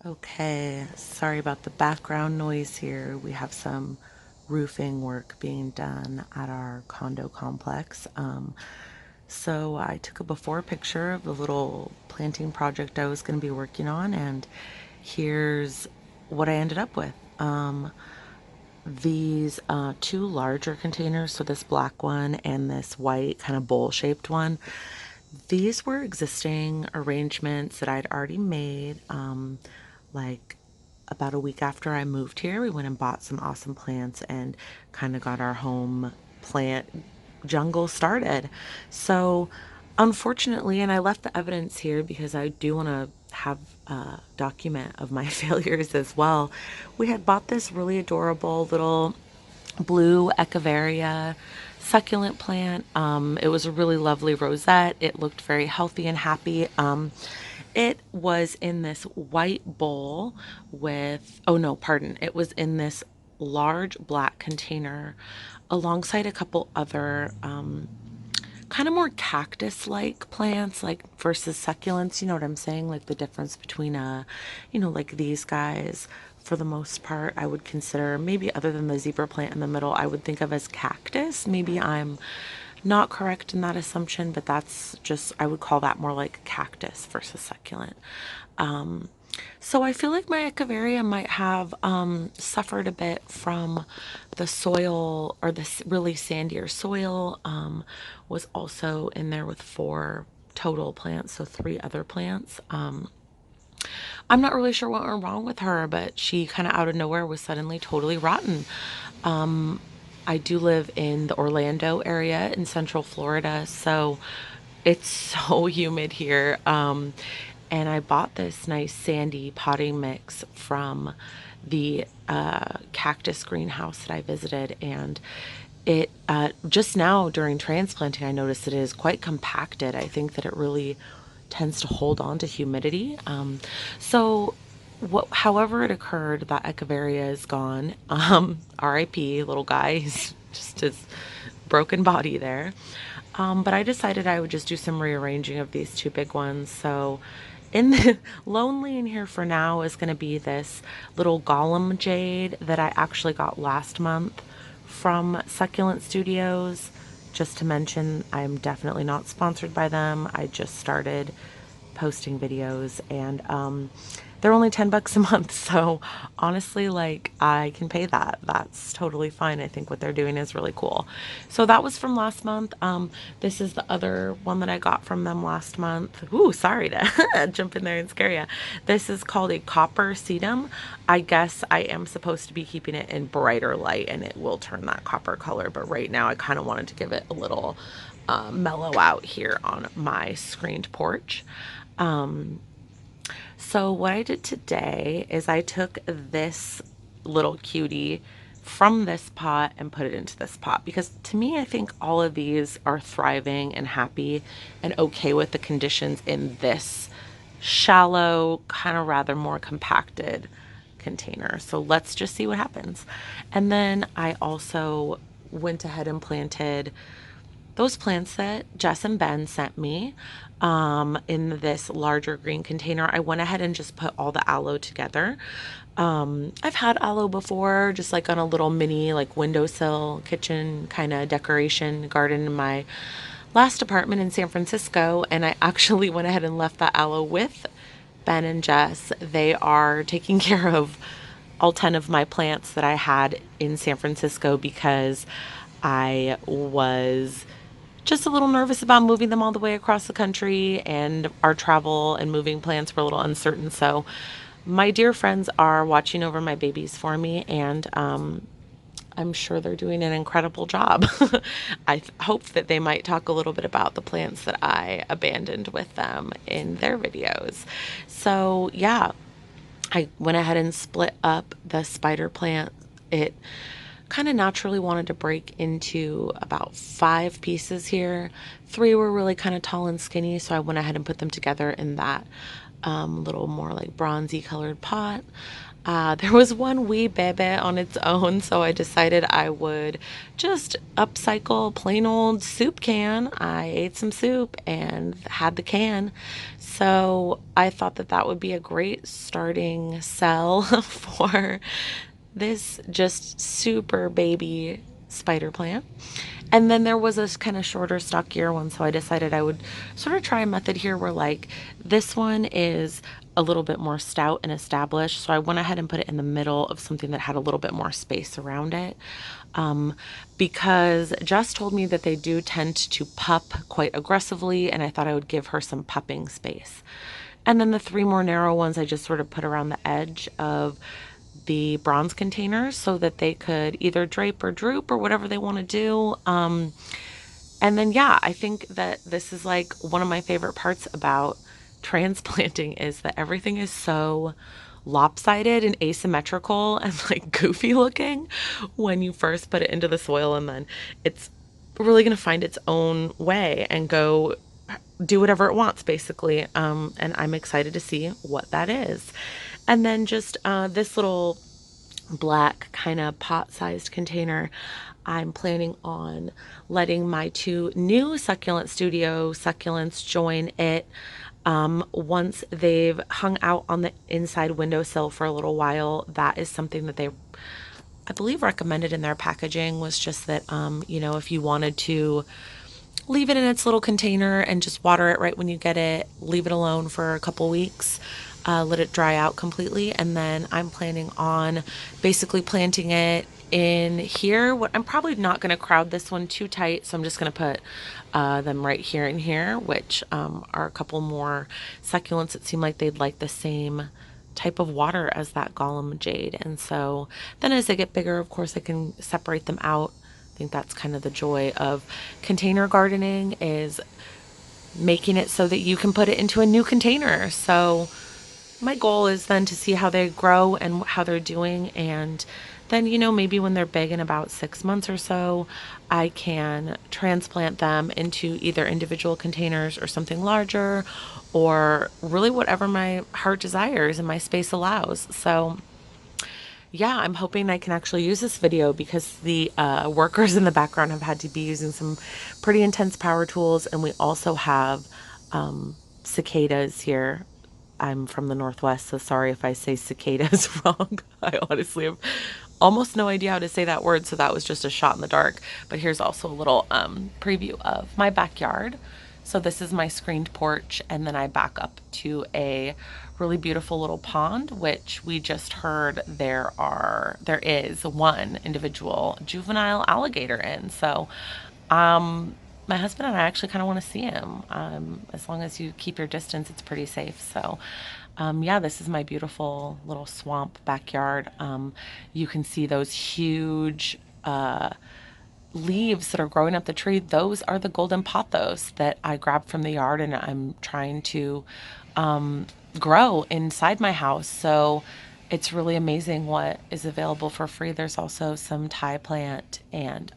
Okay, sorry about the background noise here. We have some roofing work being done at our condo complex. So I took a before picture of the little planting project I was going to be working on, and here's what I ended up with. These two larger containers, so this black one and this white kind of bowl shaped one, these were existing arrangements that I'd already made. Like about a week after I moved here, we went and bought some awesome plants and kind of got our home plant jungle started. So, unfortunately, and I left the evidence here because I do want to have a document of my failures as well. We had bought this really adorable little blue echeveria succulent plant. It was a really lovely rosette. It looked very healthy and happy. It was in this white bowl with, oh no, pardon, it was in this large black container alongside a couple other kind of more cactus like plants, like versus succulents. You know what I'm saying? Like the difference between like these guys, for the most part, I would consider, maybe other than the zebra plant in the middle, I would think of as cactus. Maybe I'm not correct in that assumption, but that's just, I would call that more like cactus versus succulent. So I feel like my Echeveria might have suffered a bit from the soil, or this really sandier soil. Was also in there with four total plants, so three other plants. I'm not really sure what went wrong with her, but she kind of out of nowhere was suddenly totally rotten. I do live in the Orlando area in Central Florida, so it's so humid here. And I bought this nice sandy potting mix from the cactus greenhouse that I visited, and it just now during transplanting, I noticed that it is quite compacted. I think that it really tends to hold on to humidity. So however it occurred, that Echeveria is gone. R.I.P. little guy. He's just his broken body there. But I decided I would just do some rearranging of these two big ones. So in the lonely in here for now is going to be this little golem jade that I actually got last month from Succulent Studios. Just to mention, I'm definitely not sponsored by them. I just started posting videos, and they're only 10 bucks a month. So honestly, like, I can pay that. That's totally fine. I think what they're doing is really cool. So that was from last month. This is the other one that I got from them last month. Ooh, sorry to jump in there and scare you. This is called a copper sedum. I guess I am supposed to be keeping it in brighter light and it will turn that copper color, but right now I kind of wanted to give it a little mellow out here on my screened porch. So what I did today is I took this little cutie from this pot and put it into this pot, because to me, I think all of these are thriving and happy and okay with the conditions in this shallow, kind of rather more compacted container. So let's just see what happens. And then I also went ahead and planted those plants that Jess and Ben sent me in this larger green container. I went ahead and just put all the aloe together. I've had aloe before, just like on a little mini, like windowsill kitchen kind of decoration garden in my last apartment in San Francisco. And I actually went ahead and left that aloe with Ben and Jess. They are taking care of all 10 of my plants that I had in San Francisco because I was just a little nervous about moving them all the way across the country, and our travel and moving plans were a little uncertain. So, my dear friends are watching over my babies for me, and I'm sure they're doing an incredible job. I hope that they might talk a little bit about the plants that I abandoned with them in their videos. So, yeah, I went ahead and split up the spider plant. It kind of naturally wanted to break into about 5 pieces here. 3 were really kind of tall and skinny, so I went ahead and put them together in that little more like bronzy colored pot. There was one wee bebe on its own, so I decided I would just upcycle plain old soup can. I ate some soup and had the can. So I thought that that would be a great starting cell for this just super baby spider plant. And then there was this kind of shorter, stockier one. So I decided I would sort of try a method here where, like, this one is a little bit more stout and established. So I went ahead and put it in the middle of something that had a little bit more space around it. Um, because Jess told me that they do tend to pup quite aggressively, and I thought I would give her some pupping space. And then the three more narrow ones I just sort of put around the edge of the bronze containers so that they could either drape or droop or whatever they want to do. And then, yeah, I think that this is like one of my favorite parts about transplanting is that everything is so lopsided and asymmetrical and like goofy looking when you first put it into the soil, and then it's really going to find its own way and go do whatever it wants, basically. And I'm excited to see what that is. And then just this little black kind of pot-sized container, I'm planning on letting my two new succulent studio succulents join it. Once they've hung out on the inside windowsill for a little while, that is something that they, I believe, recommended in their packaging, was just that, if you wanted to leave it in its little container and just water it right when you get it, leave it alone for a couple weeks, let it dry out completely, and then I'm planning on basically planting it in here. What I'm probably not going to crowd this one too tight, so I'm just going to put them right here and here, which are a couple more succulents that seem like they'd like the same type of water as that Gollum jade. And so then as they get bigger, of course, I can separate them out. I think that's kind of the joy of container gardening, is making it so that you can put it into a new container. So my goal is then to see how they grow and how they're doing. And then, maybe when they're big in about 6 months or so, I can transplant them into either individual containers or something larger, or really whatever my heart desires and my space allows. So yeah, I'm hoping I can actually use this video because the workers in the background have had to be using some pretty intense power tools. And we also have cicadas here. I'm from the Northwest, so sorry if I say cicadas wrong. I honestly have almost no idea how to say that word, so that was just a shot in the dark. But here's also a little preview of my backyard. So this is my screened porch, and then I back up to a really beautiful little pond, which we just heard there is one individual juvenile alligator in. So my husband and I actually kind of want to see him. As long as you keep your distance, it's pretty safe. So yeah, this is my beautiful little swamp backyard. You can see those huge leaves that are growing up the tree. Those are the golden pothos that I grabbed from the yard, and I'm trying to grow inside my house. So it's really amazing what is available for free. There's also some Thai plant and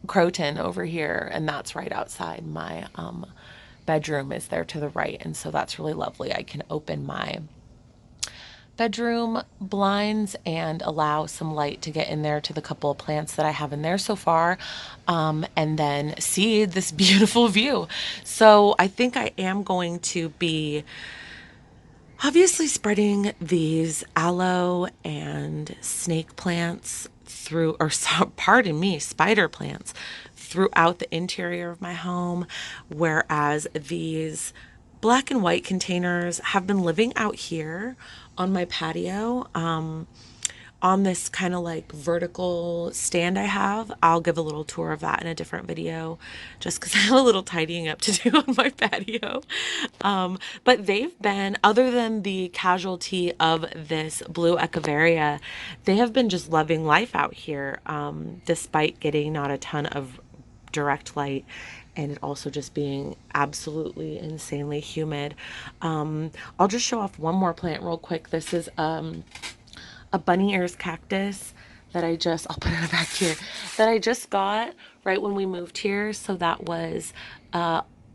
croton over here, and that's right outside my bedroom, is there to the right. And so that's really lovely. I can open my bedroom blinds and allow some light to get in there to the couple of plants that I have in there so far, and then see this beautiful view. So I think I am going to be obviously spreading these aloe and snake plants through, or pardon me, spider plants throughout the interior of my home, whereas these black and white containers have been living out here on my patio, on this kind of like vertical stand I have. I'll give a little tour of that in a different video, just because I have a little tidying up to do on my patio. But they've been, other than the casualty of this blue echeveria, they have been just loving life out here, despite getting not a ton of direct light, and it also just being absolutely insanely humid. I'll just show off one more plant real quick. This is a bunny ears cactus that I'll put it back here, that I just got right when we moved here. So that was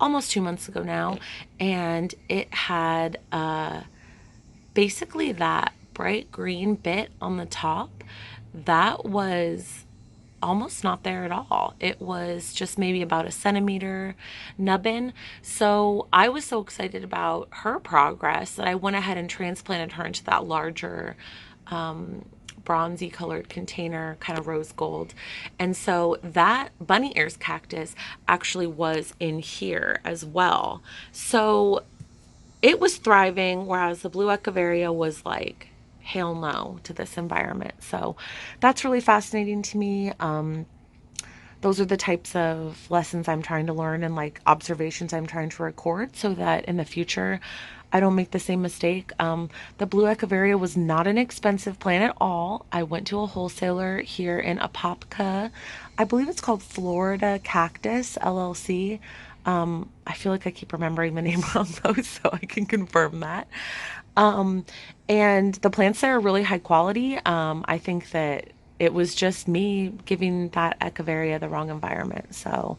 almost 2 months ago now. And it had basically that bright green bit on the top. That was almost not there at all. It was just maybe about a centimeter nubbin. So I was so excited about her progress that I went ahead and transplanted her into that larger bronzy colored container, kind of rose gold. And so that bunny ears cactus actually was in here as well. So it was thriving, whereas the blue echeveria was like, hell no to this environment. So that's really fascinating to me. Those are the types of lessons I'm trying to learn and like observations I'm trying to record so that in the future I don't make the same mistake. The blue echeveria was not an expensive plant at all. I went to a wholesaler here in Apopka. I believe it's called Florida Cactus LLC. I feel like I keep remembering the name wrong though, so I can confirm that. Um, and the plants there are really high quality. I think that it was just me giving that echeveria the wrong environment. So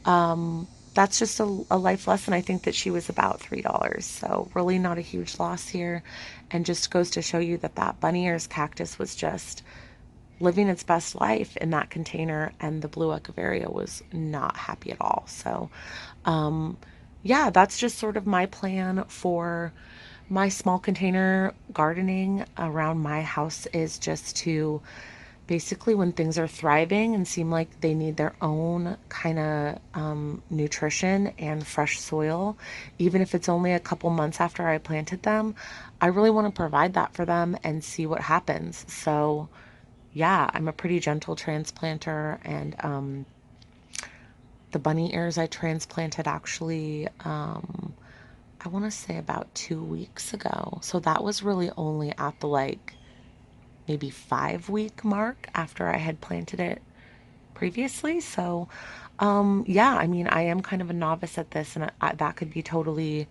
that's just a life lesson. I think that she was about $3. So really not a huge loss here. And just goes to show you that that bunny ears cactus was just living its best life in that container, and the blue echeveria was not happy at all. So, yeah, that's just sort of my plan for my small container gardening around my house is just to basically when things are thriving and seem like they need their own kind of nutrition and fresh soil, even if it's only a couple months after I planted them, I really want to provide that for them and see what happens. So, yeah, I'm a pretty gentle transplanter, and the bunny ears I transplanted actually, I want to say about 2 weeks ago. So that was really only at the like maybe 5 week mark after I had planted it previously. So, yeah, I mean, I am kind of a novice at this, and that could be totally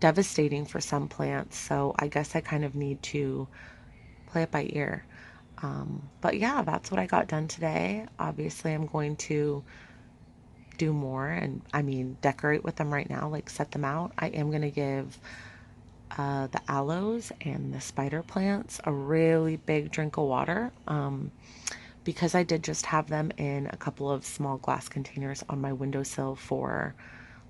devastating for some plants. So I guess I kind of need to play it by ear. But yeah, that's what I got done today. Obviously, I'm going to do more and I mean, decorate with them right now, like set them out. I am going to give the aloes and the spider plants a really big drink of water because I did just have them in a couple of small glass containers on my windowsill for,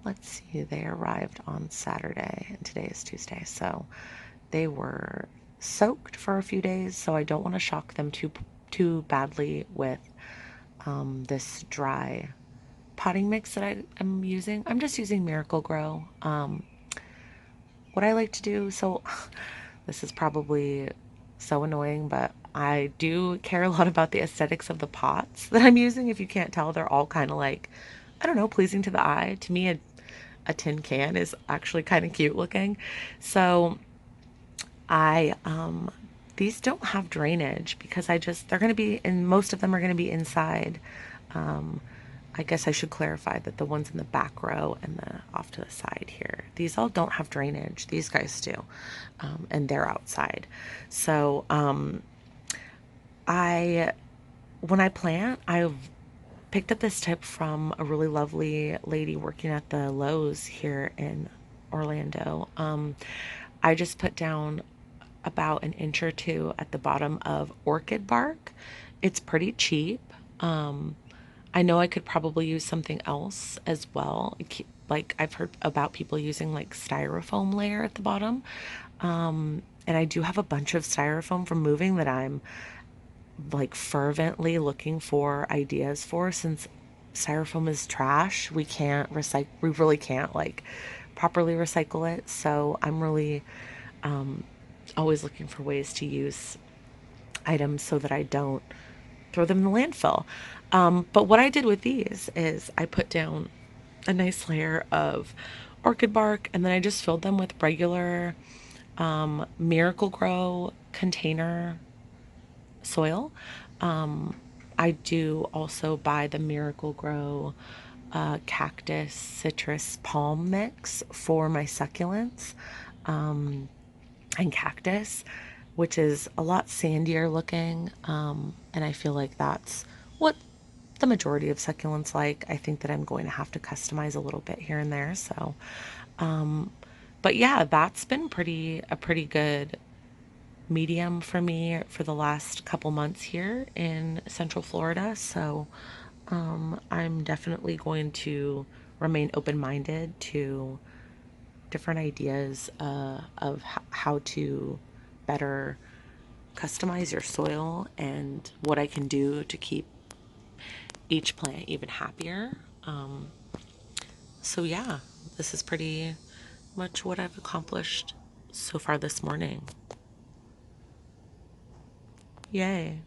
let's see, they arrived on Saturday and today is Tuesday. So they were soaked for a few days, so I don't want to shock them too badly with this dry potting mix that I am using. I'm just using Miracle Grow. What I like to do, so this is probably so annoying, but I do care a lot about the aesthetics of the pots that I'm using. If you can't tell, they're all kind of like, I don't know, pleasing to the eye. To me, a tin can is actually kind of cute looking. So I these don't have drainage because they're going to be, and most of them are going to be inside. Um, I guess I should clarify that the ones in the back row and the off to the side here, these all don't have drainage. These guys do, and they're outside. So I when I plant, I've picked up this tip from a really lovely lady working at the Lowe's here in Orlando. I just put down about an inch or two at the bottom of orchid bark. It's pretty cheap. I know I could probably use something else as well. Like I've heard about people using like styrofoam layer at the bottom. And I do have a bunch of styrofoam from moving that I'm like fervently looking for ideas for, since styrofoam is trash. We can't recycle, we really can't like properly recycle it. So I'm really always looking for ways to use items so that I don't throw them in the landfill. But what I did with these is I put down a nice layer of orchid bark, and then I just filled them with regular Miracle Grow container soil. I do also buy the Miracle Grow cactus citrus palm mix for my succulents and cactus, which is a lot sandier looking. And I feel like that's what the majority of succulents like. I think that I'm going to have to customize a little bit here and there. So, but yeah, that's been a pretty good medium for me for the last couple months here in Central Florida. So I'm definitely going to remain open minded to different ideas of how to better customize your soil and what I can do to keep each plant even happier. So, yeah, this is pretty much what I've accomplished so far this morning. Yay.